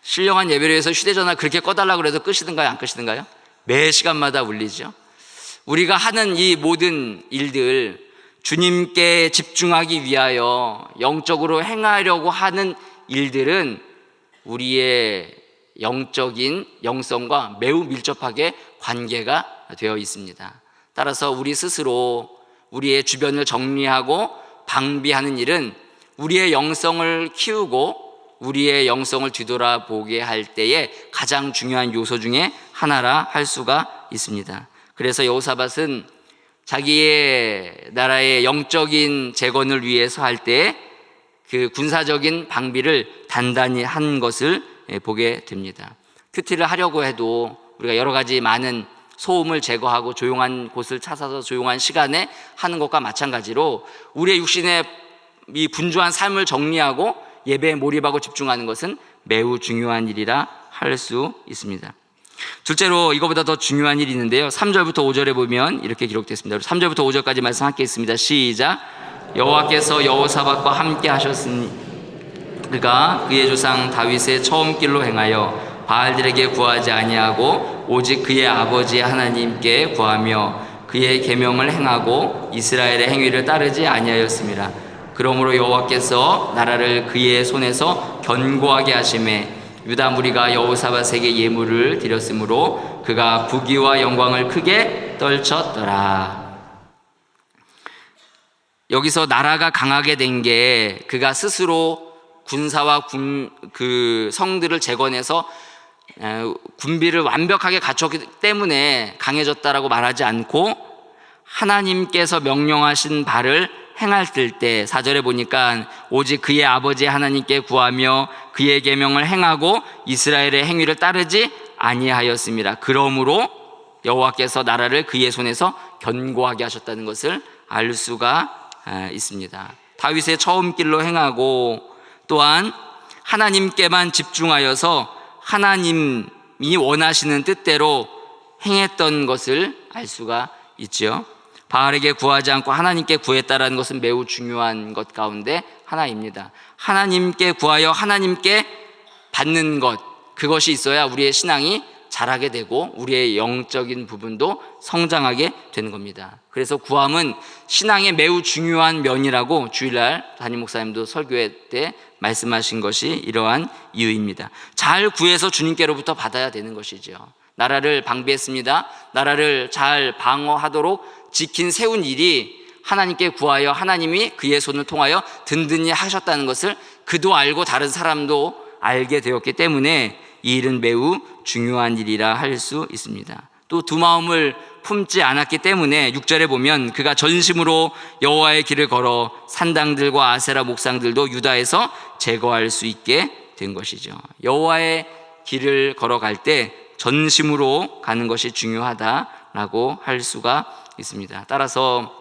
A: 신령한 예배를 위해서 휴대전화 그렇게 꺼달라고 해서 끄시든가요? 안 끄시든가요? 매 시간마다 울리죠. 우리가 하는 이 모든 일들 주님께 집중하기 위하여 영적으로 행하려고 하는 일들은 우리의 영적인 영성과 매우 밀접하게 관계가 되어 있습니다. 따라서 우리 스스로 우리의 주변을 정리하고 방비하는 일은 우리의 영성을 키우고 우리의 영성을 뒤돌아보게 할 때에 가장 중요한 요소 중에 하나라 할 수가 있습니다. 그래서 여호사밧은 자기의 나라의 영적인 재건을 위해서 할 때 그 군사적인 방비를 단단히 한 것을 보게 됩니다. 큐티를 하려고 해도 우리가 여러 가지 많은 소음을 제거하고 조용한 곳을 찾아서 조용한 시간에 하는 것과 마찬가지로 우리의 육신의 이 분주한 삶을 정리하고 예배에 몰입하고 집중하는 것은 매우 중요한 일이라 할 수 있습니다. 둘째로 이거보다 더 중요한 일이 있는데요, 3절부터 5절에 보면 이렇게 기록됐습니다. 3절부터 5절까지 말씀 함께 있습니다. 시작. 여호와께서 여호사밧과 함께 하셨으니 그가 그의 조상 다윗의 처음 길로 행하여 바알들에게 구하지 아니하고 오직 그의 아버지 하나님께 구하며 그의 계명을 행하고 이스라엘의 행위를 따르지 아니하였습니다. 그러므로 여호와께서 나라를 그의 손에서 견고하게 하시매 유다 무리가 여호사밧에게 예물을 드렸으므로 그가 부귀와 영광을 크게 떨쳤더라. 여기서 나라가 강하게 된 게 그가 스스로 군사와 그 성들을 재건해서 군비를 완벽하게 갖췄기 때문에 강해졌다라고 말하지 않고 하나님께서 명령하신 바를 행할 때 4절에 보니까 오직 그의 아버지 하나님께 구하며 그의 계명을 행하고 이스라엘의 행위를 따르지 아니하였습니다. 그러므로 여호와께서 나라를 그의 손에서 견고하게 하셨다는 것을 알 수가 있습니다. 다윗의 처음 길로 행하고 또한 하나님께만 집중하여서 하나님이 원하시는 뜻대로 행했던 것을 알 수가 있죠. 바알에게 구하지 않고 하나님께 구했다라는 것은 매우 중요한 것 가운데 하나입니다. 하나님께 구하여 하나님께 받는 것, 그것이 있어야 우리의 신앙이 자라게 되고 우리의 영적인 부분도 성장하게 되는 겁니다. 그래서 구함은 신앙의 매우 중요한 면이라고 주일날 담임 목사님도 설교회 때 말씀하신 것이 이러한 이유입니다. 잘 구해서 주님께로부터 받아야 되는 것이죠. 나라를 방비했습니다. 나라를 잘 방어하도록 지킨 세운 일이 하나님께 구하여 하나님이 그의 손을 통하여 든든히 하셨다는 것을 그도 알고 다른 사람도 알게 되었기 때문에 이 일은 매우 중요한 일이라 할 수 있습니다. 또 두 마음을 품지 않았기 때문에 6절에 보면 그가 전심으로 여호와의 길을 걸어 산당들과 아세라 목상들도 유다에서 제거할 수 있게 된 것이죠. 여호와의 길을 걸어갈 때 전심으로 가는 것이 중요하다라고 할 수가 있습니다. 따라서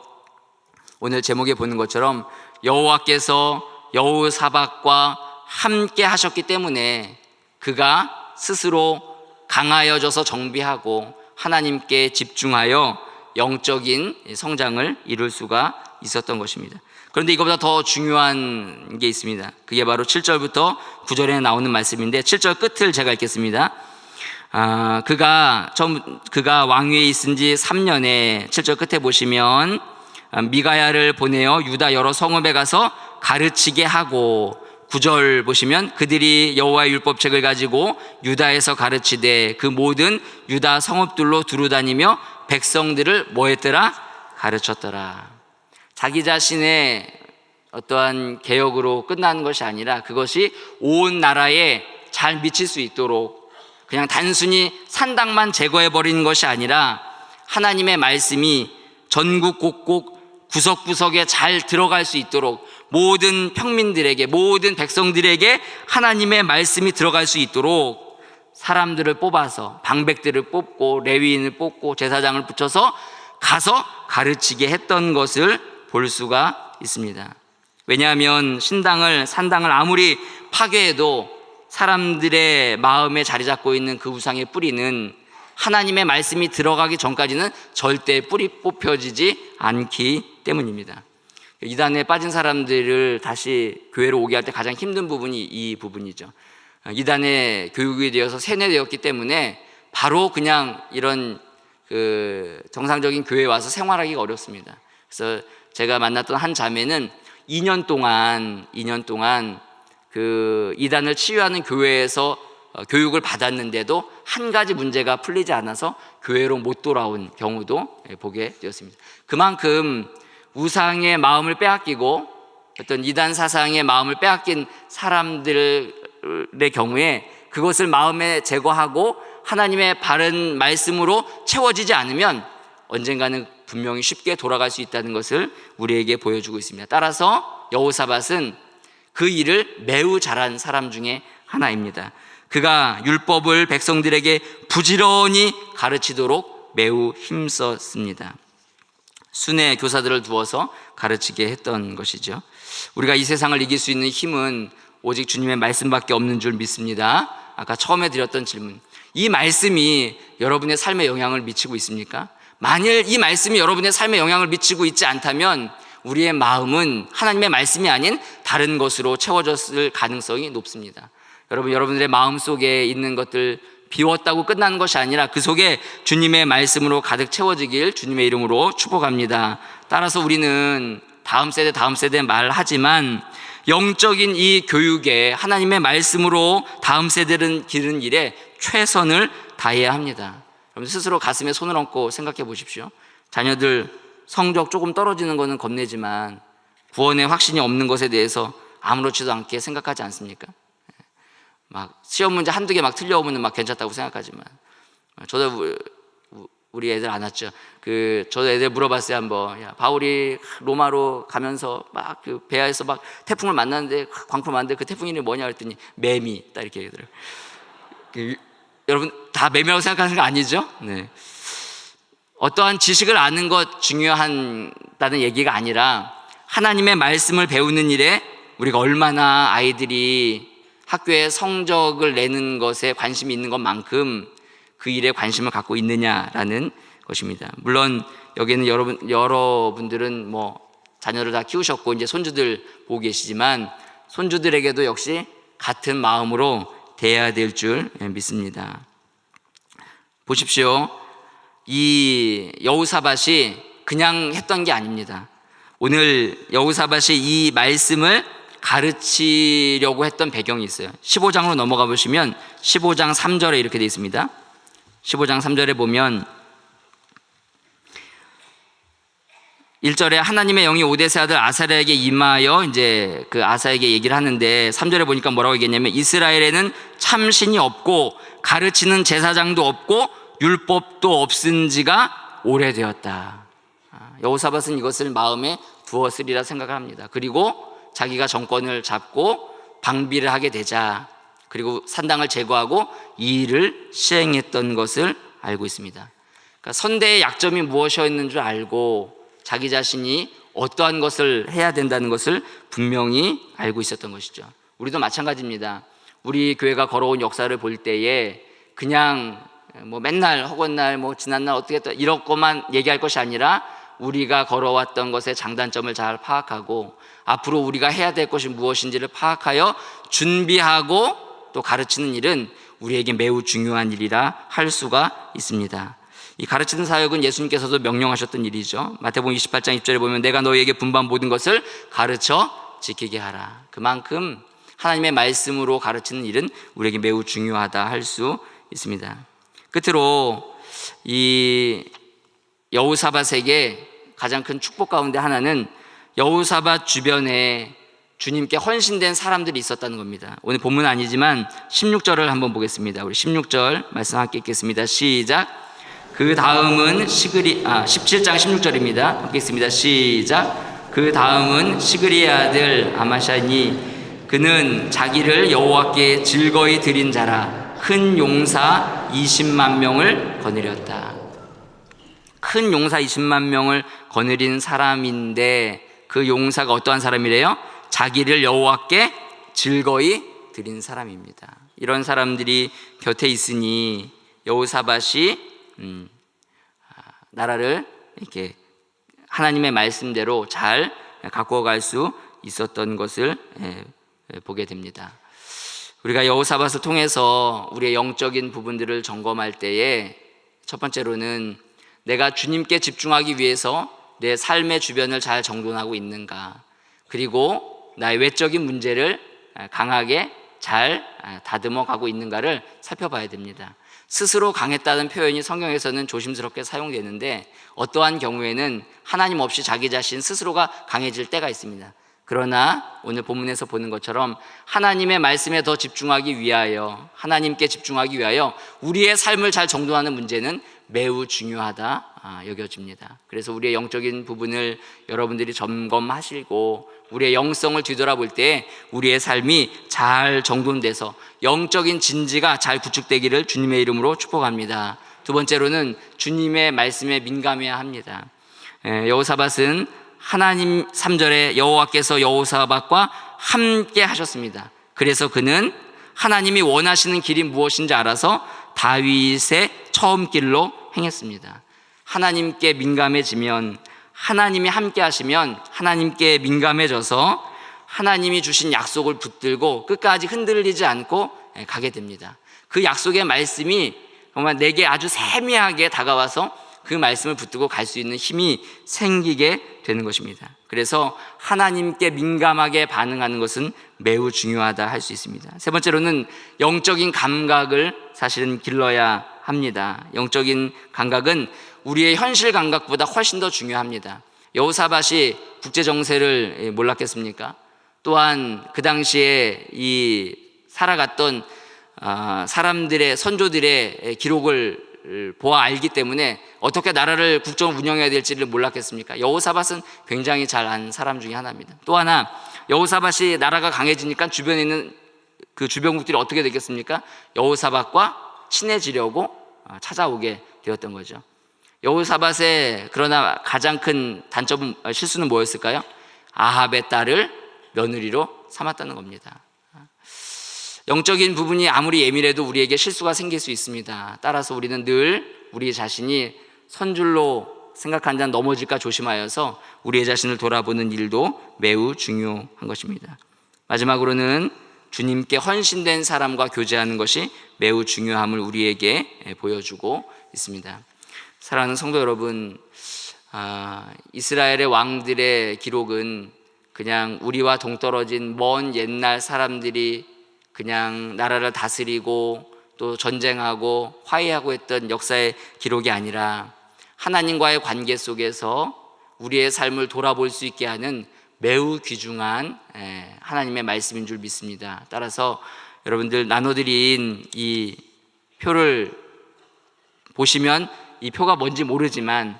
A: 오늘 제목에 보는 것처럼 여호와께서 여호사밧과 함께 하셨기 때문에 그가 스스로 강하여져서 정비하고 하나님께 집중하여 영적인 성장을 이룰 수가 있었던 것입니다. 그런데 이것보다 더 중요한 게 있습니다. 그게 바로 7절부터 9절에 나오는 말씀인데 7절 끝을 제가 읽겠습니다. 그가 왕위에 있은 지 3년에 7절 끝에 보시면 미가야를 보내어 유다 여러 성읍에 가서 가르치게 하고 9절 보시면 그들이 여호와의 율법책을 가지고 유다에서 가르치되 그 모든 유다 성읍들로 두루다니며 백성들을 뭐 했더라? 가르쳤더라. 자기 자신의 어떠한 개혁으로 끝나는 것이 아니라 그것이 온 나라에 잘 미칠 수 있도록 그냥 단순히 산당만 제거해버리는 것이 아니라 하나님의 말씀이 전국 곳곳 구석구석에 잘 들어갈 수 있도록 모든 평민들에게 모든 백성들에게 하나님의 말씀이 들어갈 수 있도록 사람들을 뽑아서 방백들을 뽑고 레위인을 뽑고 제사장을 붙여서 가서 가르치게 했던 것을 볼 수가 있습니다. 왜냐하면 산당을 아무리 파괴해도 사람들의 마음에 자리 잡고 있는 그 우상의 뿌리는 하나님의 말씀이 들어가기 전까지는 절대 뿌리 뽑혀지지 않기 때문입니다. 이단에 빠진 사람들을 다시 교회로 오게 할 때 가장 힘든 부분이 이 부분이죠. 이단에 교육이 되어서 세뇌되었기 때문에 바로 그냥 이런 정상적인 교회에 와서 생활하기가 어렵습니다. 그래서 제가 만났던 한 자매는 2년 동안 그 이단을 치유하는 교회에서 교육을 받았는데도 한 가지 문제가 풀리지 않아서 교회로 못 돌아온 경우도 보게 되었습니다. 그만큼 우상의 마음을 빼앗기고 어떤 이단 사상의 마음을 빼앗긴 사람들의 경우에 그것을 마음에 제거하고 하나님의 바른 말씀으로 채워지지 않으면 언젠가는 분명히 쉽게 돌아갈 수 있다는 것을 우리에게 보여주고 있습니다. 따라서 여호사밧은 그 일을 매우 잘한 사람 중에 하나입니다. 그가 율법을 백성들에게 부지런히 가르치도록 매우 힘썼습니다. 순회 교사들을 두어서 가르치게 했던 것이죠. 우리가 이 세상을 이길 수 있는 힘은 오직 주님의 말씀밖에 없는 줄 믿습니다. 아까 처음에 드렸던 질문, 이 말씀이 여러분의 삶에 영향을 미치고 있습니까? 만일 이 말씀이 여러분의 삶에 영향을 미치고 있지 않다면 우리의 마음은 하나님의 말씀이 아닌 다른 것으로 채워졌을 가능성이 높습니다. 여러분들의 마음 속에 있는 것들 비웠다고 끝나는 것이 아니라 그 속에 주님의 말씀으로 가득 채워지길 주님의 이름으로 축복합니다. 따라서 우리는 다음 세대 말하지만 영적인 이 교육에 하나님의 말씀으로 다음 세대를 기르는 일에 최선을 다해야 합니다. 여러분 스스로 가슴에 손을 얹고 생각해 보십시오. 자녀들 성적 조금 떨어지는 것은 겁내지만 구원의 확신이 없는 것에 대해서 아무렇지도 않게 생각하지 않습니까? 막 시험 문제 한두 개 막 틀려오면 막 괜찮다고 생각하지만, 저도 우리 애들 안 왔죠. 저도 애들 물어봤어요 한번. 야, 바울이 로마로 가면서 막 그 배에서 막 태풍을 만났는데 광풍을 만났는데 그 태풍 이름이 뭐냐 그랬더니 매미 딱 이렇게 얘기하더라고요. 여러분 다 매미라고 생각하는 거 아니죠? 네. 어떠한 지식을 아는 것 중요하다는 얘기가 아니라 하나님의 말씀을 배우는 일에 우리가 얼마나 아이들이 학교에 성적을 내는 것에 관심이 있는 것만큼 그 일에 관심을 갖고 있느냐라는 것입니다. 물론 여기에는 여러분들은 뭐 자녀를 다 키우셨고 이제 손주들 보고 계시지만 손주들에게도 역시 같은 마음으로 대해야 될 줄 믿습니다. 보십시오. 이 여호사밧이 그냥 했던 게 아닙니다. 오늘 여호사밧이 이 말씀을 가르치려고 했던 배경이 있어요. 15장으로 넘어가 보시면 15장 3절에 이렇게 되어 있습니다. 15장 3절에 보면 1절에 하나님의 영이 오데스의 아들 아사랴에게 임하여 이제 그 아사에게 얘기를 하는데 3절에 보니까 뭐라고 얘기했냐면 이스라엘에는 참신이 없고 가르치는 제사장도 없고 율법도 없은 지가 오래되었다. 여호사밧은 이것을 마음에 두었으리라 생각을 합니다. 그리고 자기가 정권을 잡고 방비를 하게 되자 그리고 산당을 제거하고 이 일을 시행했던 것을 알고 있습니다. 그러니까 선대의 약점이 무엇이었는 줄 알고 자기 자신이 어떠한 것을 해야 된다는 것을 분명히 알고 있었던 것이죠. 우리도 마찬가지입니다. 우리 교회가 걸어온 역사를 볼 때에 그냥 뭐 맨날 허건날 뭐 지난날 어떻게 했다 이런 것만 얘기할 것이 아니라 우리가 걸어왔던 것의 장단점을 잘 파악하고 앞으로 우리가 해야 될 것이 무엇인지를 파악하여 준비하고 또 가르치는 일은 우리에게 매우 중요한 일이라 할 수가 있습니다. 이 가르치는 사역은 예수님께서도 명령하셨던 일이죠. 마태복음 28장 20절에 보면 내가 너희에게 분반 모든 것을 가르쳐 지키게 하라. 그만큼 하나님의 말씀으로 가르치는 일은 우리에게 매우 중요하다 할 수 있습니다. 끝으로 이 여호사밧에게 가장 큰 축복 가운데 하나는 여호사밧 주변에 주님께 헌신된 사람들이 있었다는 겁니다. 오늘 본문 아니지만 16절을 한번 보겠습니다. 우리 16절 말씀 함께 읽겠습니다. 시작. 그 다음은 17장 16절입니다. 함께 읽습니다. 시작. 그 다음은 시그리의 아들 아마샤니 그는 자기를 여호와께 즐거이 드린 자라. 큰 용사 20만 명을 거느렸다. 큰 용사 20만 명을 거느린 사람인데 그 용사가 어떠한 사람이래요? 자기를 여호와께 즐거이 드린 사람입니다. 이런 사람들이 곁에 있으니 여호사밧이 나라를 이렇게 하나님의 말씀대로 잘 가꾸어 갈 수 있었던 것을 보게 됩니다. 우리가 여호사밧을 통해서 우리의 영적인 부분들을 점검할 때에 첫 번째로는 내가 주님께 집중하기 위해서 내 삶의 주변을 잘 정돈하고 있는가, 그리고 나의 외적인 문제를 강하게 잘 다듬어 가고 있는가를 살펴봐야 됩니다. 스스로 강했다는 표현이 성경에서는 조심스럽게 사용되는데 어떠한 경우에는 하나님 없이 자기 자신 스스로가 강해질 때가 있습니다. 그러나 오늘 본문에서 보는 것처럼 하나님의 말씀에 더 집중하기 위하여, 하나님께 집중하기 위하여 우리의 삶을 잘 정돈하는 문제는 매우 중요하다 여겨집니다. 그래서 우리의 영적인 부분을 여러분들이 점검하시고 우리의 영성을 뒤돌아볼 때 우리의 삶이 잘 정돈돼서 영적인 진지가 잘 구축되기를 주님의 이름으로 축복합니다. 두 번째로는 주님의 말씀에 민감해야 합니다. 여호사밧은 하나님 3절에 여호와께서 여호사밧과 함께 하셨습니다. 그래서 그는 하나님이 원하시는 길이 무엇인지 알아서 다윗의 처음 길로 행했습니다. 하나님께 민감해지면, 하나님이 함께 하시면 하나님께 민감해져서 하나님이 주신 약속을 붙들고 끝까지 흔들리지 않고 가게 됩니다. 그 약속의 말씀이 정말 내게 아주 세미하게 다가와서 그 말씀을 붙들고 갈 수 있는 힘이 생기게 되는 것입니다. 그래서 하나님께 민감하게 반응하는 것은 매우 중요하다 할 수 있습니다. 세 번째로는 영적인 감각을 사실은 길러야 합니다. 영적인 감각은 우리의 현실 감각보다 훨씬 더 중요합니다. 여호사밧이 국제 정세를 몰랐겠습니까? 또한 그 당시에 이 살아갔던 사람들의 선조들의 기록을 보아 알기 때문에 어떻게 나라를 국정을 운영해야 될지를 몰랐겠습니까? 여호사밧은 굉장히 잘 아는 사람 중에 하나입니다. 또 하나, 여호사밧이 나라가 강해지니까 주변에 있는 그 주변국들이 어떻게 됐겠습니까? 여호사밧과 친해지려고 찾아오게 되었던 거죠. 여호사밧의 그러나 가장 큰 단점은, 실수는 뭐였을까요? 아합의 딸을 며느리로 삼았다는 겁니다. 영적인 부분이 아무리 예민해도 우리에게 실수가 생길 수 있습니다. 따라서 우리는 늘 우리 자신이 선줄로 생각한다 넘어질까 조심하여서 우리의 자신을 돌아보는 일도 매우 중요한 것입니다. 마지막으로는 주님께 헌신된 사람과 교제하는 것이 매우 중요함을 우리에게 보여주고 있습니다. 사랑하는 성도 여러분, 이스라엘의 왕들의 기록은 그냥 우리와 동떨어진 먼 옛날 사람들이 그냥 나라를 다스리고 또 전쟁하고 화해하고 했던 역사의 기록이 아니라 하나님과의 관계 속에서 우리의 삶을 돌아볼 수 있게 하는 매우 귀중한 하나님의 말씀인 줄 믿습니다. 따라서 여러분들 나눠드린 이 표를 보시면 이 표가 뭔지 모르지만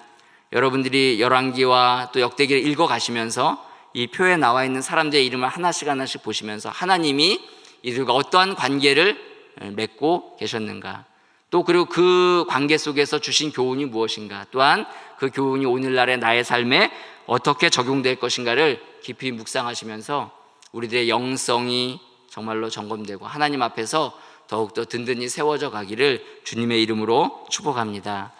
A: 여러분들이 열왕기와 또 역대기를 읽어가시면서 이 표에 나와 있는 사람들의 이름을 하나씩 보시면서 하나님이 이들과 어떠한 관계를 맺고 계셨는가, 또 그리고 그 관계 속에서 주신 교훈이 무엇인가, 또한 그 교훈이 오늘날의 나의 삶에 어떻게 적용될 것인가를 깊이 묵상하시면서 우리들의 영성이 정말로 점검되고 하나님 앞에서 더욱더 든든히 세워져 가기를 주님의 이름으로 축복합니다.